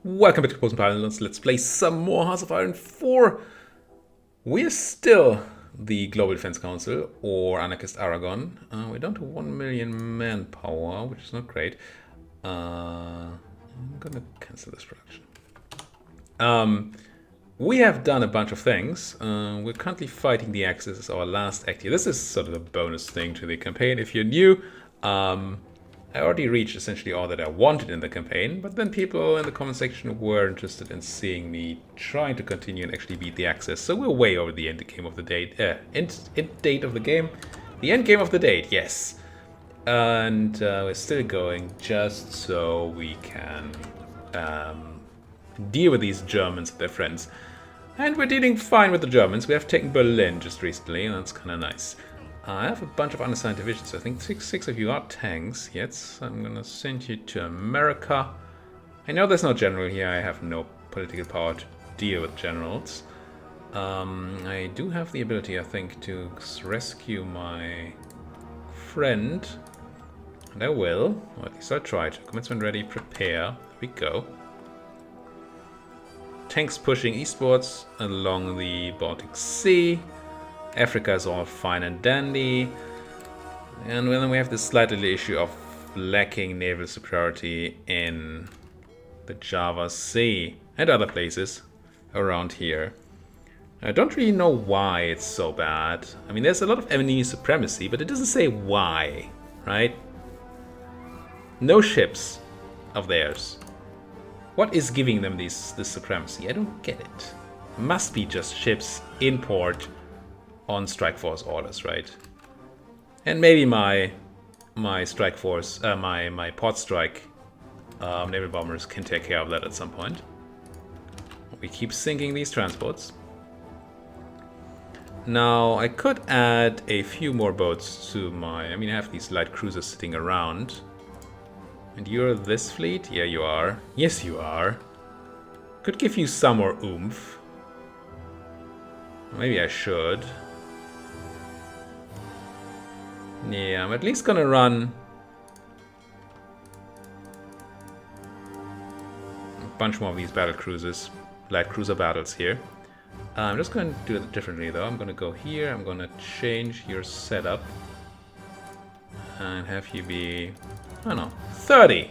Welcome back to Post Pilots. Let's play some more Hearts of Iron 4. We're still the Global Defense Council, or Anarchist Aragon. We're down to 1 million manpower, which is not great. I'm gonna cancel this production. We have done a bunch of things. We're currently fighting the Axis as our last act here. This is sort of a bonus thing to the campaign. If you're new, I already reached essentially all that I wanted in the campaign, but then people in the comment section were interested in seeing me trying to continue and actually beat the Axis. So we're way over the end game of the date. End date of the game. The end game of the date, yes. And we're still going just so we can deal with these Germans and their friends. And we're dealing fine with the Germans. We have taken Berlin just recently, and that's kind of nice. I have a bunch of unassigned divisions. I think six of you are tanks. Yes, I'm gonna send you to America. I know there's no general here. I have no political power to deal with generals. I do have the ability, I think, to rescue my friend. And I will. Or at least I'll try to. Commencement ready, prepare. There we go. Tanks pushing eastwards along the Baltic Sea. Africa is all fine and dandy. And then we have this slight little issue of lacking naval superiority in the Java Sea and other places around here. I don't really know why it's so bad. I mean, there's a lot of enemy supremacy, but it doesn't say why, right? No ships of theirs. What is giving them this supremacy? I don't get it. It must be just ships in port on strike force orders, right? And maybe my strike force, my port strike naval bombers can take care of that at some point. We keep sinking these transports. Now I could add a few more boats to my. I mean, I have these light cruisers sitting around. And you're this fleet? Yeah, you are. Yes, you are. Could give you some more oomph. Maybe I should. Yeah, I'm at least gonna run a bunch more of these battle cruisers, light cruiser battles here. I'm just gonna do it differently though. I'm gonna go here, I'm gonna change your setup and have you be, I don't know, 30.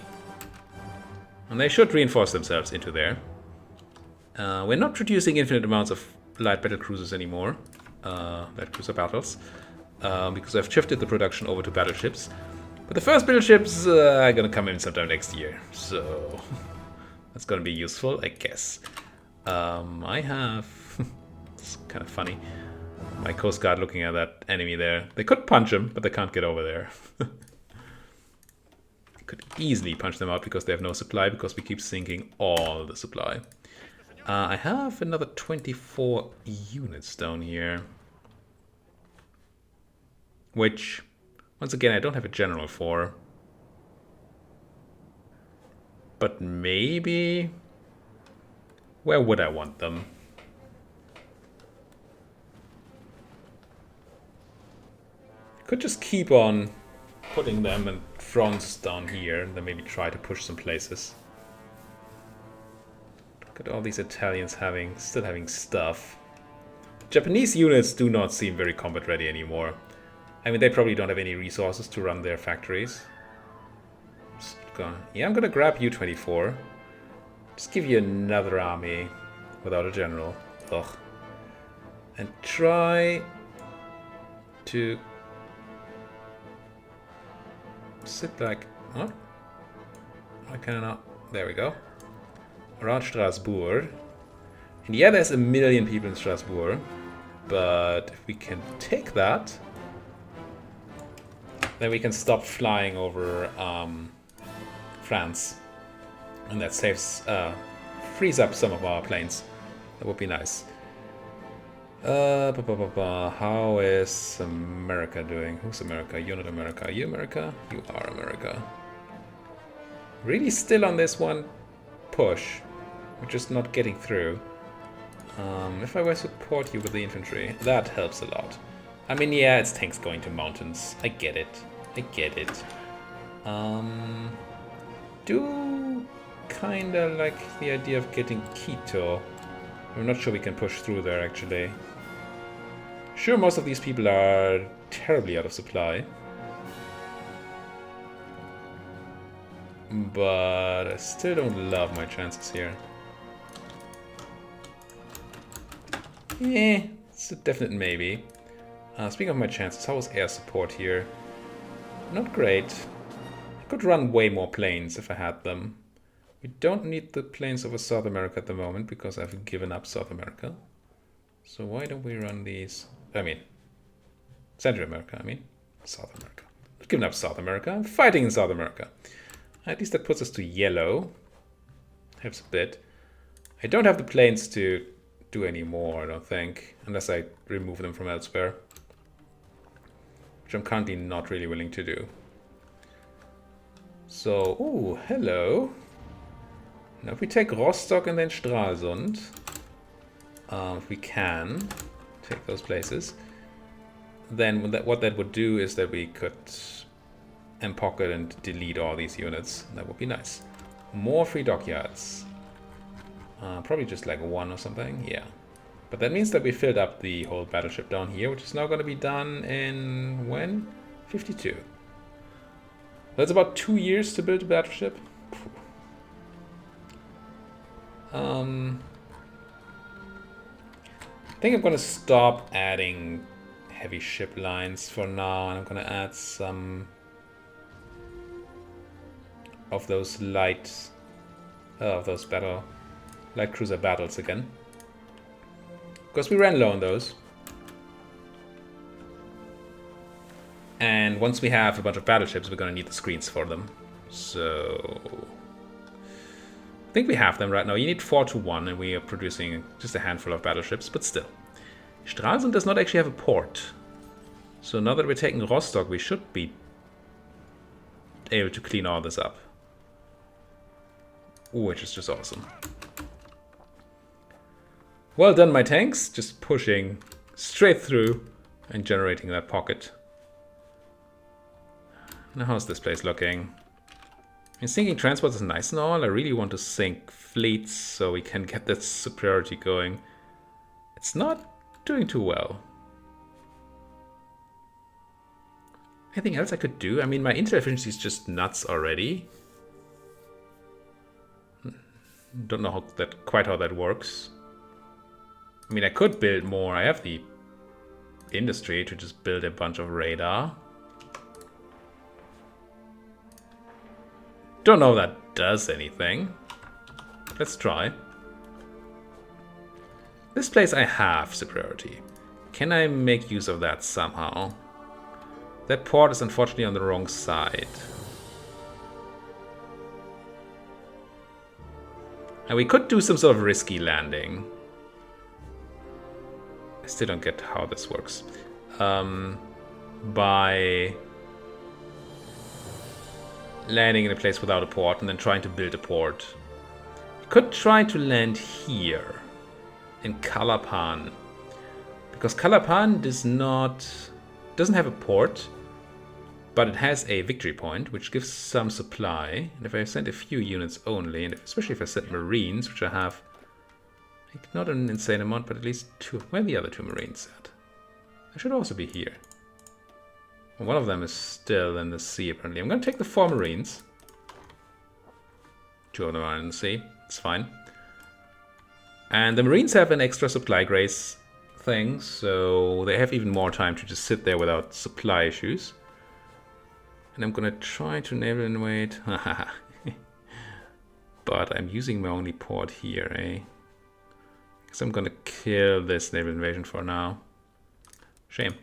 And they should reinforce themselves into there. We're not producing infinite amounts of light battle cruisers anymore, light cruiser battles. Because I've shifted the production over to battleships. But the first battleships are gonna come in sometime next year, so that's gonna be useful, I guess. I have... it's kind of funny. My Coast Guard looking at that enemy there. They could punch him, but they can't get over there. Could easily punch them out because they have no supply, because we keep sinking all the supply. I have another 24 units down here. Which, once again, I don't have a general for. But maybe... where would I want them? Could just keep on putting them in fronts down here and then maybe try to push some places. Look at all these Italians still having stuff. Japanese units do not seem very combat ready anymore. I mean, they probably don't have any resources to run their factories. Yeah, I'm gonna grab U-24. Just give you another army without a general. Ugh. And try to sit like... what? Why can I not? There we go. Around Strasbourg. And yeah, there's 1 million people in Strasbourg. But if we can take that... then we can stop flying over France. And that saves, frees up some of our planes. That would be nice. How is America doing? Who's America? You're not America. Are you America? You are America. Really still on this one push. We're just not getting through. If I were to support you with the infantry, that helps a lot. I mean, yeah, it's tanks going to mountains. I get it. I get it. Do kinda like the idea of getting Quito. I'm not sure we can push through there, actually. Sure, most of these people are terribly out of supply. But I still don't love my chances here. Yeah, it's a definite maybe. Speaking of my chances, how was air support here? Not great. I could run way more planes if I had them. We don't need the planes over South America at the moment because I've given up South America. So why don't we run these? I mean, Central America, I mean. South America. I've given up South America. I'm fighting in South America. At least that puts us to yellow. Helps a bit. I don't have the planes to do any more, I don't think. Unless I remove them from elsewhere. Which I'm currently not really willing to do. So, ooh, hello. Now if we take Rostock and then Stralsund, if we can take those places, then what that would do is that we could pocket and delete all these units. That would be nice. More free dockyards. Probably just like one or something, yeah. But that means that we filled up the whole battleship down here, which is now going to be done in, when? 52. That's about 2 years to build a battleship. I think I'm going to stop adding heavy ship lines for now, and I'm going to add some of those light cruiser battles again. Because we ran low on those. And once we have a bunch of battleships, we're going to need the screens for them. So I think we have them right now. You need 4 to 1, and we are producing just a handful of battleships, but still. Stralsund does not actually have a port. So now that we're taking Rostock, we should be able to clean all this up. Which is just awesome. Well done, my tanks. Just pushing straight through and generating that pocket. Now how's this place looking? Sinking transports is nice and all. I really want to sink fleets so we can get that superiority going. It's not doing too well. Anything else I could do? I mean, my intel efficiency is just nuts already. Don't know quite how that works. I mean, I could build more. I have the industry to just build a bunch of radar. Don't know if that does anything. Let's try. This place I have superiority. Can I make use of that somehow? That port is unfortunately on the wrong side. And we could do some sort of risky landing. I still don't get how this works. By landing in a place without a port and then trying to build a port. We could try to land here in Calapan. Because Calapan doesn't have a port, but it has a victory point, which gives some supply. And if I send a few units only, and especially if I send Marines, which I have, like, not an insane amount, but at least 2. Where are the other 2 Marines at? They should also be here. One of them is still in the sea, apparently. I'm going to take the 4 Marines. 2 of them are in the sea. It's fine. And the Marines have an extra supply grace thing, so they have even more time to just sit there without supply issues. And I'm going to try to naval invade. But I'm using my only port here, eh? So I'm going to kill this naval invasion for now. Shame.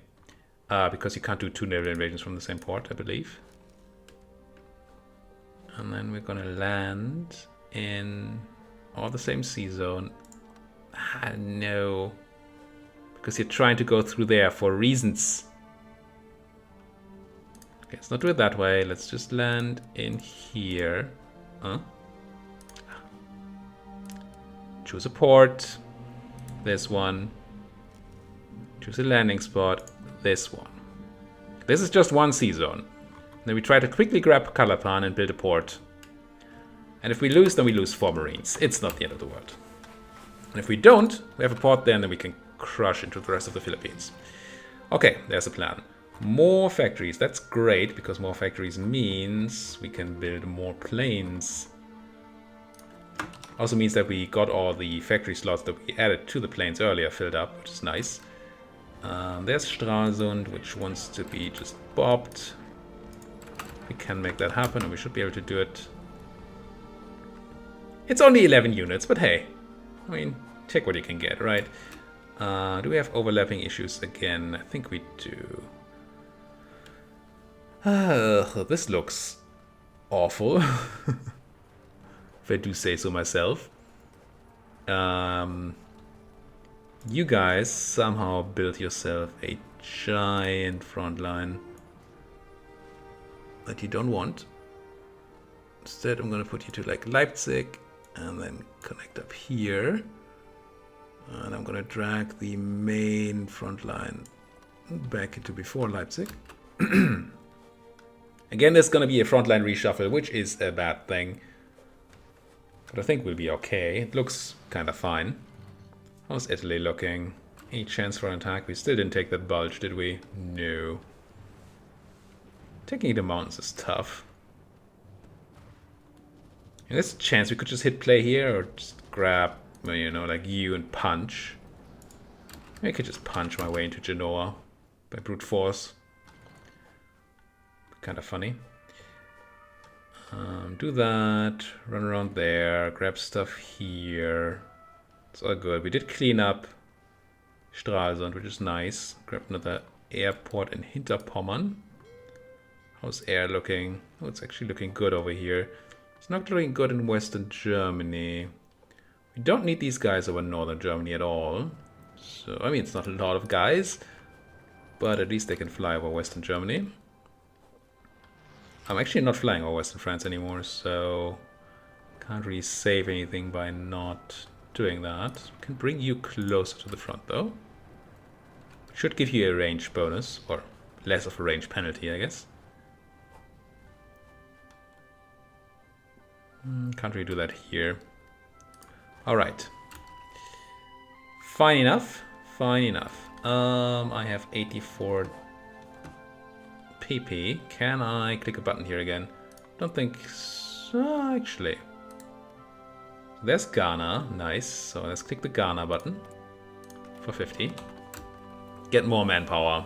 Because you can't do 2 naval invasions from the same port, I believe. And then we're gonna land in all the same sea zone. No. Because you're trying to go through there for reasons. Okay, let's not do it that way. Let's just land in here. Huh? Choose a port. This one. Choose a landing spot. This one. This is just one sea zone. Then we try to quickly grab Calapan and build a port. And if we lose, then we lose 4 Marines. It's not the end of the world. And if we don't, we have a port there, and then we can crush into the rest of the Philippines. Okay, there's a plan. More factories. That's great, because more factories means we can build more planes. Also means that we got all the factory slots that we added to the planes earlier filled up, which is nice. There's Stralsund, which wants to be just bobbed. We can make that happen, and we should be able to do it. It's only 11 units, but hey. I mean, take what you can get, right? Do we have overlapping issues again? I think we do. This looks awful. If I do say so myself. You guys somehow build yourself a giant front line that you don't want. Instead, I'm gonna put you to like Leipzig and then connect up here. And I'm gonna drag the main front line back into before Leipzig. Again, there's gonna be a frontline reshuffle, which is a bad thing. But I think we'll be okay. It looks kind of fine. How's Italy looking? Any chance for an attack? We still didn't take that bulge, did we? No. Taking the mountains is tough. And there's a chance we could just hit play here, or just grab, you know, like you and punch. I could just punch my way into Genoa by brute force. Kind of funny. Do that, run around there, grab stuff here. It's all good. We did clean up Stralsund, which is nice. Grabbed another airport in Hinterpommern. How's air looking? Oh, it's actually looking good over here. It's not looking good in Western Germany. We don't need these guys over Northern Germany at all. So, I mean, it's not a lot of guys, but at least they can fly over Western Germany. I'm actually not flying over Western France anymore, so can't really save anything by not doing that. Can bring you closer to the front, though. Should give you a range bonus, or less of a range penalty, I guess. Can't really do that here. Alright. Fine enough. Fine enough. I have 84 PP. Can I click a button here again? Don't think so, actually. There's Ghana. Nice. So let's click the Ghana button for 50. Get more manpower.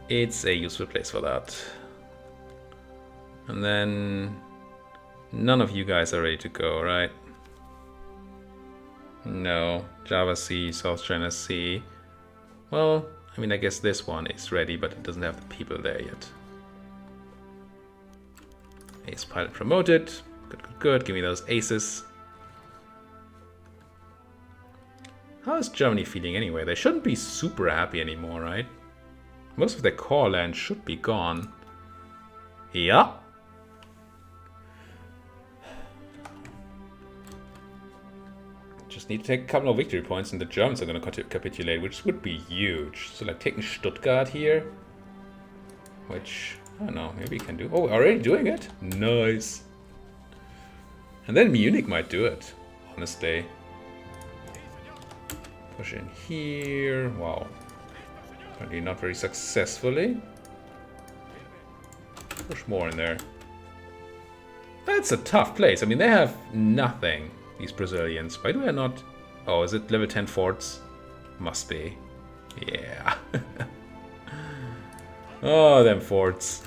It's a useful place for that. And then none of you guys are ready to go, right? No. Java Sea, South China Sea. Well, I mean, I guess this one is ready, but it doesn't have the people there yet. Ace pilot promoted. Good, good, good. Give me those aces. How is Germany feeling anyway? They shouldn't be super happy anymore, right? Most of their core land should be gone. Yeah. Just need to take a couple of victory points and the Germans are going to capitulate, which would be huge. So like taking Stuttgart here, which, I don't know, maybe we can do. Oh, we're already doing it? Nice. And then Munich might do it, honestly. Push in here. Wow. Apparently not very successfully. Push more in there. That's a tough place. I mean, they have nothing. These Brazilians. Why do I not... Oh, is it level 10 forts? Must be. Yeah. Oh, them forts.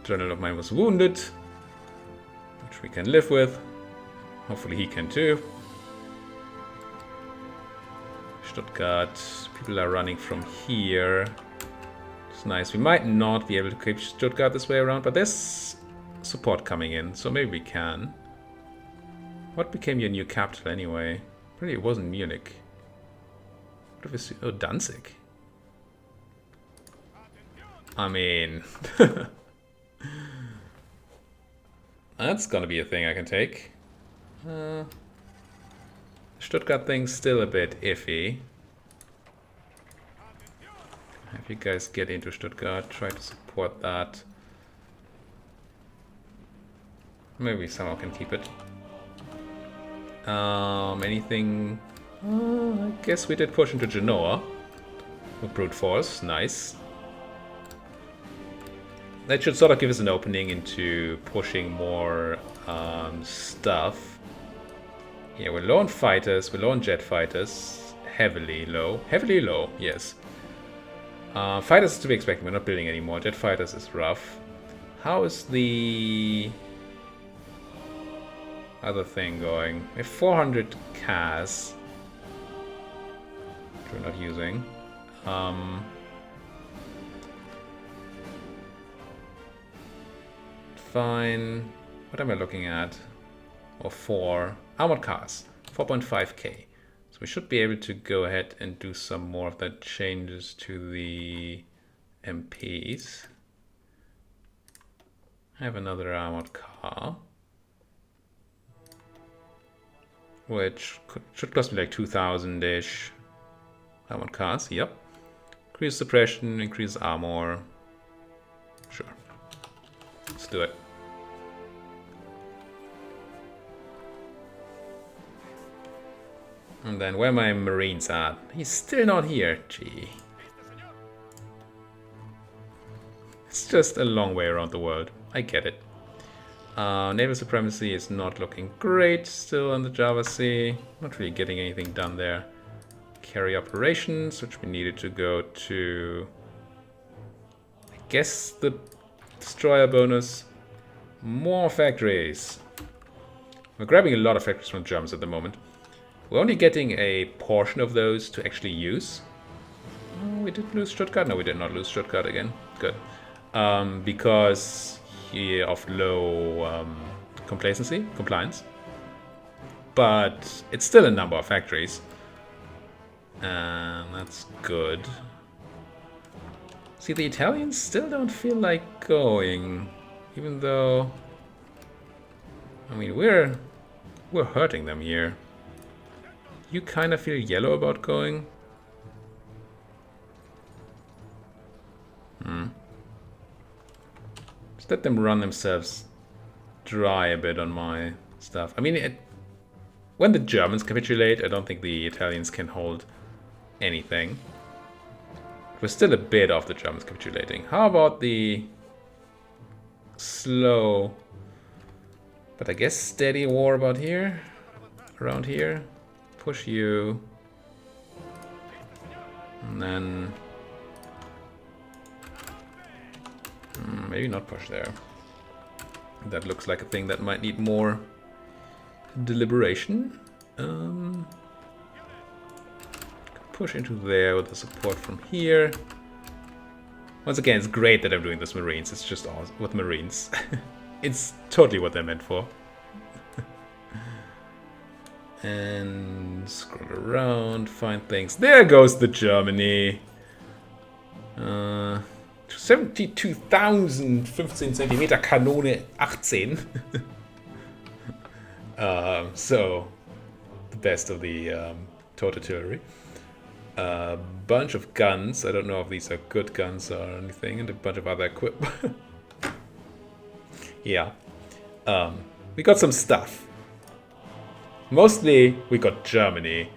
General of mine was wounded, which we can live with. Hopefully he can too. Stuttgart. People are running from here. It's nice. We might not be able to keep Stuttgart this way around, but there's support coming in, so maybe we can. What became your new capital anyway? Really, it wasn't Munich. What if it's... Oh, Danzig. I mean... That's gonna be a thing I can take. Stuttgart thing's still a bit iffy. Have you guys get into Stuttgart, try to support that. Maybe someone can keep it. Anything? I guess we did push into Genoa. With brute force, nice. That should sort of give us an opening into pushing more stuff. Yeah, we're low on fighters, we're low on jet fighters. Heavily low. Heavily low, yes. Fighters is to be expected, we're not building anymore. Jet fighters is rough. How is the other thing going? We have 400 CAS, which we're not using. Fine. What am I looking at? Or 4 armored cars, 4.5k. So we should be able to go ahead and do some more of that changes to the MPs. I have another armored car, which should cost me like 2,000-ish. Armored cars, yep. Increase suppression, increase armor. Sure. Let's do it. And then where are my Marines at? He's still not here. Gee. It's just a long way around the world. I get it. Naval supremacy is not looking great still on the Java Sea. Not really getting anything done there. Carry operations, which we needed to go to, I guess, the destroyer bonus. More factories. We're grabbing a lot of factories from Germans at the moment. We're only getting a portion of those to actually use. Oh, we did lose Stuttgart? No, we did not lose Stuttgart again. Good. Because of low compliance. But it's still a number of factories. And that's good. See, the Italians still don't feel like going. Even though, I mean, we're hurting them here. You kind of feel yellow about going? Just let them run themselves dry a bit on my stuff. I mean, when the Germans capitulate, I don't think the Italians can hold anything. We're still a bit off the Germans capitulating. How about the slow, but I guess steady war about here? Around here? Push you. And then maybe not push there. That looks like a thing that might need more deliberation. Push into there with the support from here. Once again, it's great that I'm doing this Marines. It's just awesome with Marines. It's totally what they're meant for. And scroll around, find things. There goes the Germany. 72.000 15 cm Kanone 18. So the best of the taught artillery. A bunch of guns. I don't know if these are good guns or anything, and a bunch of other equipment. Yeah. We got some stuff. Mostly, we got Germany.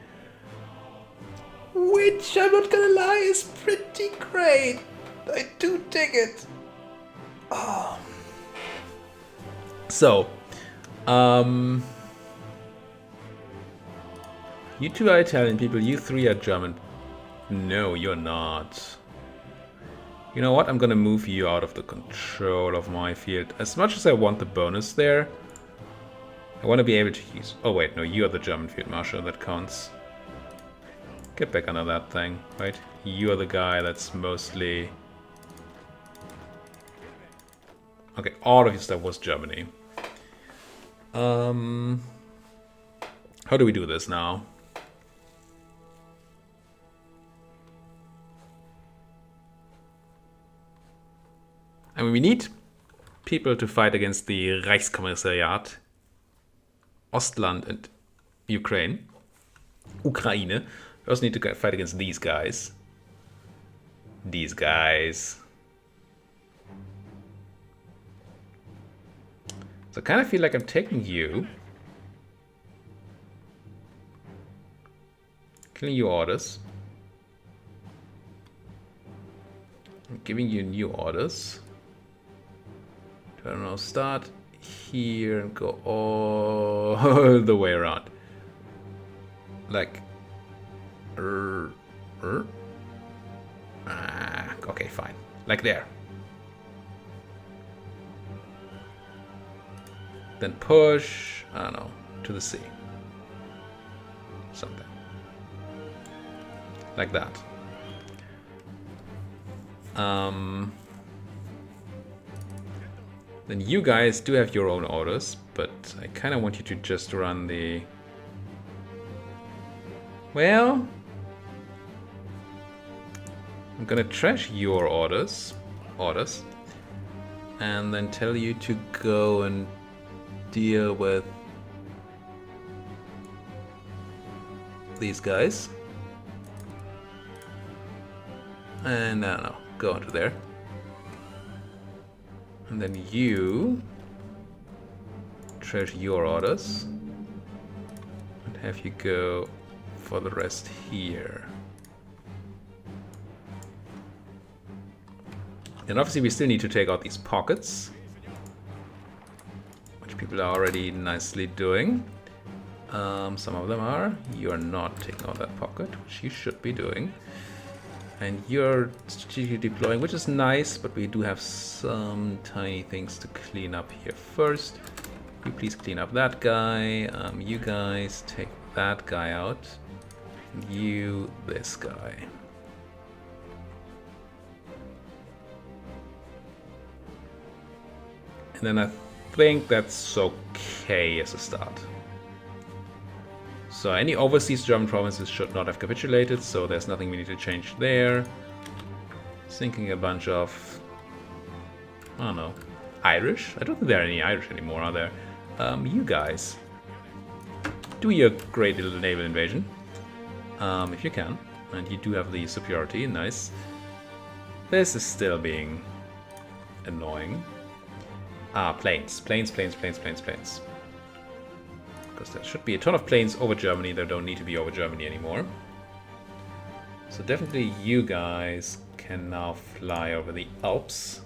Which, I'm not gonna lie, is pretty great. I do dig it. Oh. So, you two are Italian people, you three are German. No, you're not. You know what? I'm gonna move you out of the control of my field. As much as I want the bonus there, I want to be able to use... Oh wait, no, you're the German Field Marshal, that counts. Get back under that thing, right? You're the guy that's mostly... Okay, all of your stuff was Germany. How do we do this now? I mean, we need people to fight against the Reichskommissariat, Ostland and Ukraine. We also need to fight against these guys. these guys. So I kind of feel like I'm taking you, killing your orders, I'm giving you new orders. I don't know, start here and go all the way around. Like, okay, fine. Like there. Then push, I don't know, to the sea. Something. Like that. Then you guys do have your own orders, but I kind of want you to just run the... Well... I'm gonna trash your orders, and then tell you to go and deal with these guys. And I don't know, go onto there. And then you trash your orders and have you go for the rest here. And obviously we still need to take out these pockets, which people are already nicely doing. Some of them are. You're not taking out that pocket, which you should be doing. And you're strategically deploying, which is nice, but we do have some tiny things to clean up here first. You please clean up that guy. You guys take that guy out. And you, this guy. And then I think that's okay as a start. So any overseas German provinces should not have capitulated, so there's nothing we need to change there. Sinking a bunch of, I don't know, Irish? I don't think there are any Irish anymore, are there? You guys, do your great little naval invasion, if you can. And you do have the superiority, nice. This is still being annoying. Planes. Because there should be a ton of planes over Germany that don't need to be over Germany anymore. So definitely you guys can now fly over the Alps.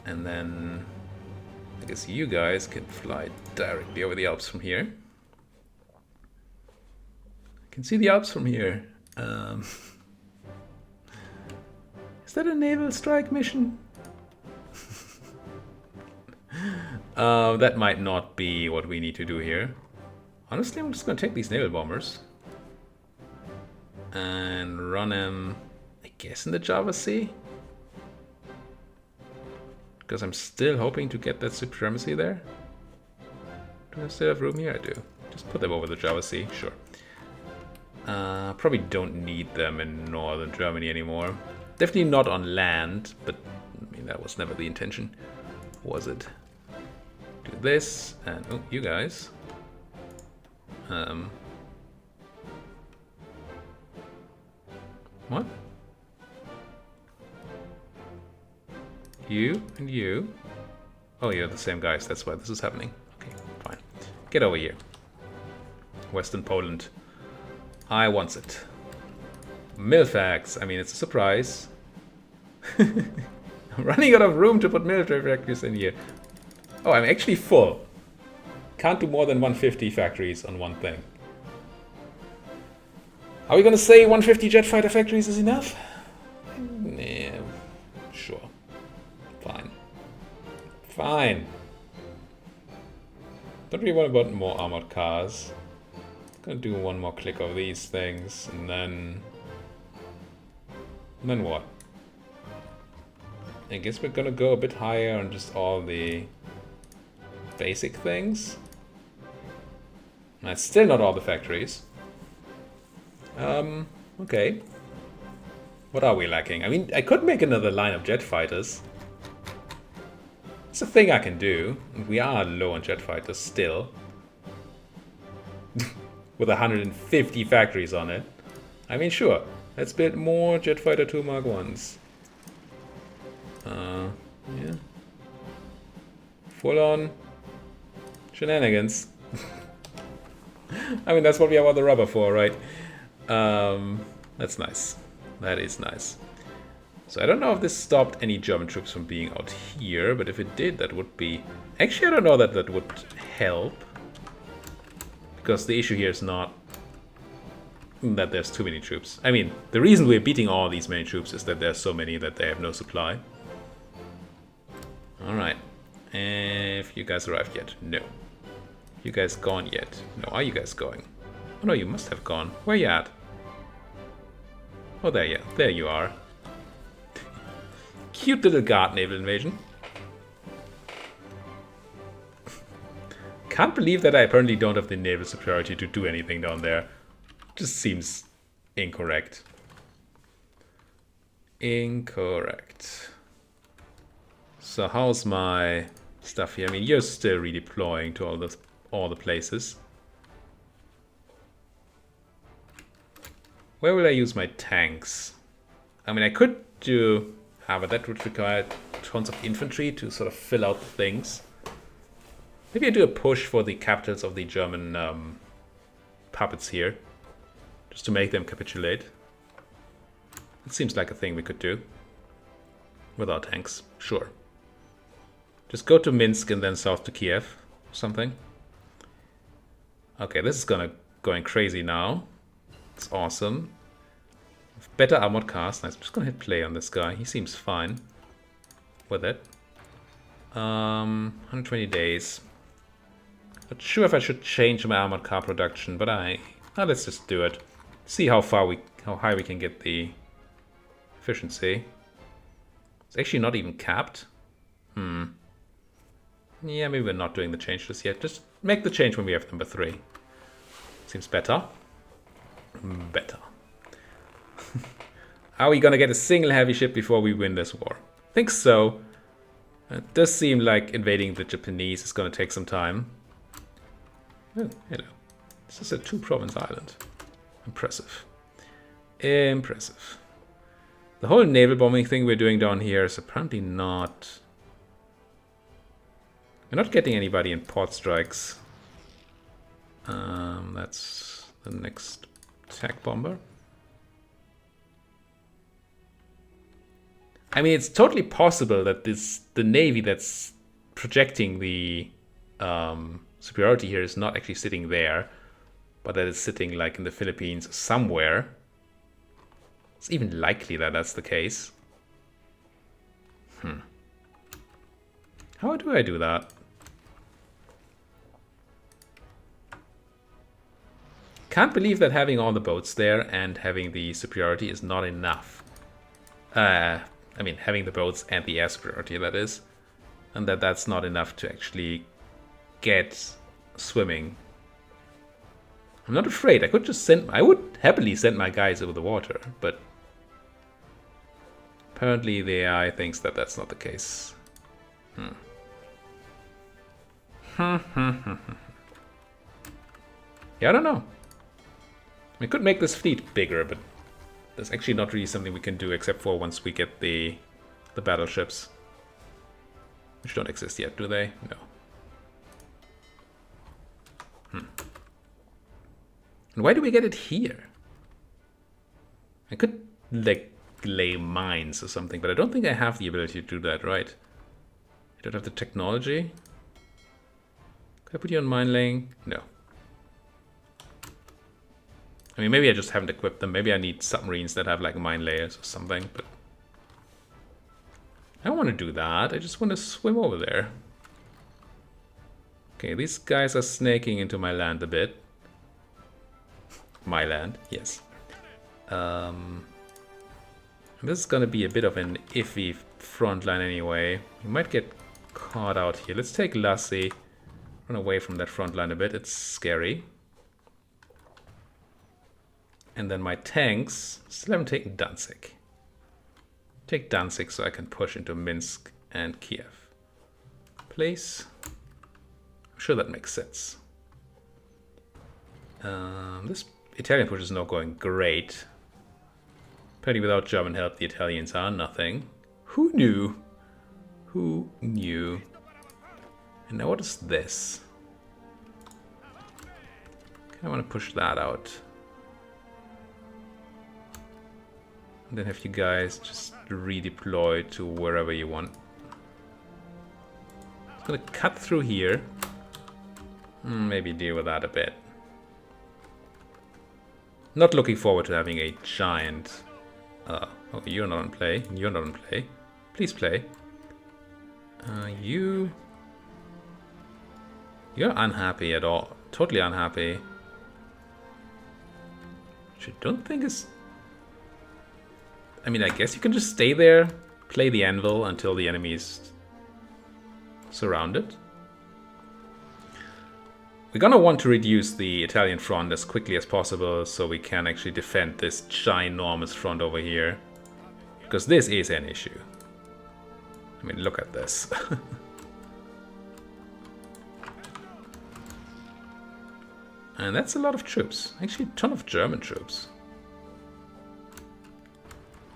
And then I guess you guys can fly directly over the Alps from here. I can see the Alps from here. Is that a naval strike mission? That might not be what we need to do here. Honestly, I'm just going to take these naval bombers and run them, I guess, in the Java Sea. Because I'm still hoping to get that supremacy there. Do I still have room here? I do. Just put them over the Java Sea, sure. Probably don't need them in northern Germany anymore. Definitely not on land, but I mean, that was never the intention, was it? Do this, and oh, you guys. What? You and you. Oh, you're the same guys, that's why this is happening. Okay, fine. Get over here. Western Poland. I wants it. Milfax, I mean, it's a surprise. I'm running out of room to put military factories in here. Oh, I'm actually full. Can't do more than 150 factories on one thing. Are we gonna say 150 jet fighter factories is enough? Yeah, sure. Fine. Fine. Don't really want about more armored cars. Gonna do one more click of these things, and then what? I guess we're gonna go a bit higher on just all the basic things. That's still not all the factories. Okay. What are we lacking? I mean, I could make another line of jet fighters. It's a thing I can do. We are low on jet fighters still. With 150 factories on it. I mean, sure. Let's build more Jet Fighter 2 Mark 1s. Yeah. Full on shenanigans. I mean, that's what we have all the rubber for, right? That's nice. That is nice. So I don't know if this stopped any German troops from being out here, but if it did, that would be... Actually, I don't know that that would help. Because the issue here is not that there's too many troops. I mean, the reason we're beating all these many troops is that there's so many that they have no supply. Alright. If you guys arrived yet? No. You guys gone yet? No, are you guys going? Oh no, you must have gone. Where you at? Oh, there you are. Cute little guard naval invasion. Can't believe that I apparently don't have the naval superiority to do anything down there. Just seems incorrect. Incorrect. So how's my stuff here? I mean, you're still redeploying to all the places. Where will I use my tanks? I mean, I could do... but that would require tons of infantry to sort of fill out things. Maybe I do a push for the capitals of the German puppets here. Just to make them capitulate. It seems like a thing we could do. With our tanks, sure. Just go to Minsk and then south to Kiev. Or something. Okay, this is going crazy now. It's awesome. Better armored cars. Nice. I'm just gonna hit play on this guy. He seems fine with it. 120 days. Not sure if I should change my armored car production, but let's just do it. See how high we can get the efficiency. It's actually not even capped. Yeah, maybe we're not doing the change just yet. Just make the change when we have number 3. Seems better. Better. Are we gonna get a single heavy ship before we win this war? I think so. It does seem like invading the Japanese is gonna take some time. Oh, hello. This is a 2-province island. Impressive. Impressive. The whole naval bombing thing we're doing down here is apparently not... We're not getting anybody in port strikes. That's the next attack bomber. I mean, it's totally possible that the Navy that's projecting the superiority here is not actually sitting there, but that it's sitting like in the Philippines somewhere. It's even likely that that's the case. How do I do that? Can't believe that having all the boats there and having the superiority is not enough. I mean, having the boats and the air superiority, that is. And that's not enough to actually get swimming. I'm not afraid. I could just I would happily send my guys over the water, but apparently the AI thinks that that's not the case. Yeah, I don't know. We could make this fleet bigger, but there's actually not really something we can do except for once we get the battleships. Which don't exist yet, do they? No. And why do we get it here? I could like lay mines or something, but I don't think I have the ability to do that, right? I don't have the technology. Could I put you on mine laying? No. I mean, maybe I just haven't equipped them. Maybe I need submarines that have like mine layers or something, but I don't want to do that. I just want to swim over there. Okay, these guys are snaking into my land a bit. My land, yes. This is gonna be a bit of an iffy front line anyway. We might get caught out here. Let's take Lassie. Run away from that front line a bit. It's scary. And then my tanks still haven't taken Danzig. Take Danzig so I can push into Minsk and Kiev. Please. I'm sure that makes sense. This Italian push is not going great. Apparently without German help, the Italians are nothing. Who knew? Who knew? And now what is this? I want to push that out. And then have you guys just redeploy to wherever you want. It's gonna cut through here. Maybe deal with that a bit. Not looking forward to having a giant... oh, you're not on play. You're not on play. Please play. You're unhappy at all. Totally unhappy. Which I don't think is... I mean, I guess you can just stay there, play the anvil until the enemy is surrounded. We're gonna want to reduce the Italian front as quickly as possible so we can actually defend this ginormous front over here. Because this is an issue. I mean, look at this. And that's a lot of troops. Actually, a ton of German troops.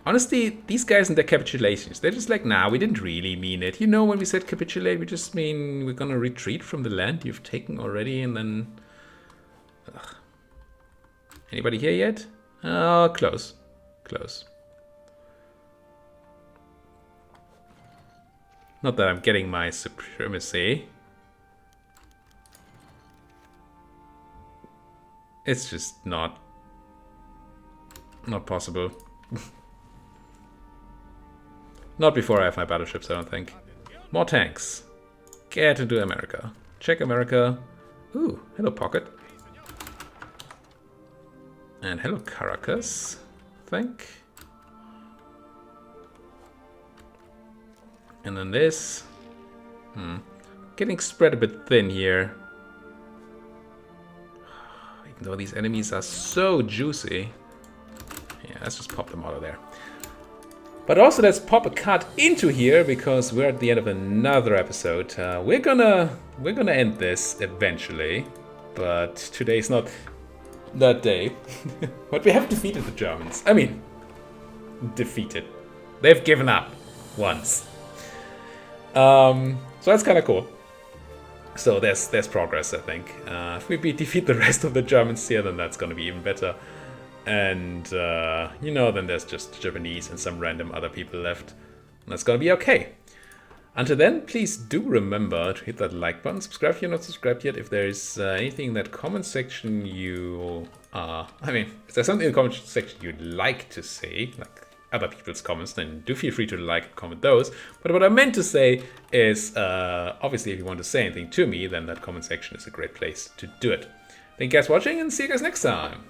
Honestly, these guys and their capitulations, they're just like, nah, we didn't really mean it. You know, when we said capitulate, we just mean we're gonna retreat from the land you've taken already and then... Ugh. Anybody here yet? Oh, close. Close. Not that I'm getting my supremacy. It's just not possible. Not before I have my battleships, I don't think. More tanks. Get into America. Check America. Ooh, hello Pocket. And hello Caracas, I think. And then this. Getting spread a bit thin here. Even though these enemies are so juicy. Yeah, let's just pop them out of there. But also let's pop a cut into here because we're at the end of another episode. We're gonna end this eventually, but today's not that day. But we have defeated the Germans. I mean, defeated. They've given up once. So that's kind of cool. So there's progress, I think. If we defeat the rest of the Germans here, then that's gonna be even better. And, you know, then there's just Japanese and some random other people left. And that's gonna be okay. Until then, please do remember to hit that like button, subscribe if you're not subscribed yet. If there's anything in that comment section you I mean, if there's something in the comment section you'd like to say, like other people's comments, then do feel free to like and comment those. But what I meant to say is, obviously, if you want to say anything to me, then that comment section is a great place to do it. Thank you guys for watching, and see you guys next time.